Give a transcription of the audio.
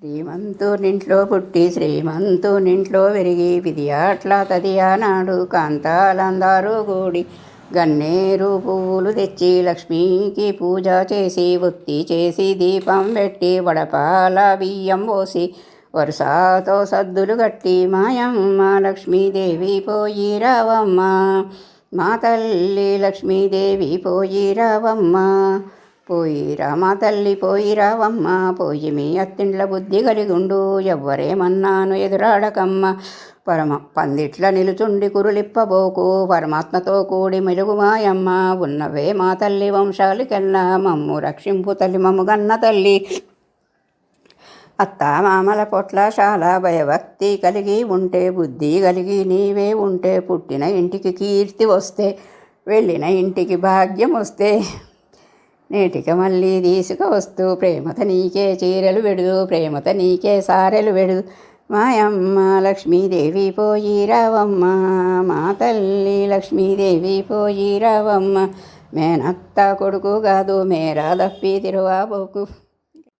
శ్రీమంతునింట్లో పుట్టి శ్రీమంతునింట్లో పెరిగి విధియాట్లా తదియానాడు కాంతాలందరూ కూడి గన్నేరు పువ్వులు తెచ్చి లక్ష్మీకి పూజ చేసి ఒత్తి చేసి దీపం పెట్టి వడపాల బియ్యం పోసి వరుసతో సద్దులు కట్టి మాయమ్మ లక్ష్మీదేవి పోయి రావమ్మ, మా తల్లి లక్ష్మీదేవి పోయి రావమ్మ, పోయిరా మా తల్లి పోయి రావమ్మ, పోయి మీ అత్తిండ్ల బుద్ధి కలిగుండు ఎవ్వరేమన్నాను ఎదురాడకమ్మ, పందిట్ల నిలుచుండి కురులిప్పబోకు పరమాత్మతో కూడి మెలుగు మాయమ్మ, ఉన్నవే మా తల్లి వంశాలికెల్లా మమ్ము రక్షింపు తల్లి మమ్ముగన్న తల్లి, అత్త మామల పొట్ల చాలా భయభక్తి కలిగి ఉంటే బుద్ధి కలిగి నీవే ఉంటే పుట్టిన ఇంటికి కీర్తి వస్తే వెళ్ళిన ఇంటికి భాగ్యం వస్తే నేటికి మళ్ళీ తీసుకువస్తూ ప్రేమత నీకే చీరలు వెడుదు ప్రేమత నీకే సారెలు వెడుదు మాయమ్మ లక్ష్మీదేవి పోయి రావమ్మ, మా తల్లి లక్ష్మీదేవి పోయి రావమ్మ, మేనత్త కొడుకు కాదు మేరా దప్పి తిరువాబోకు.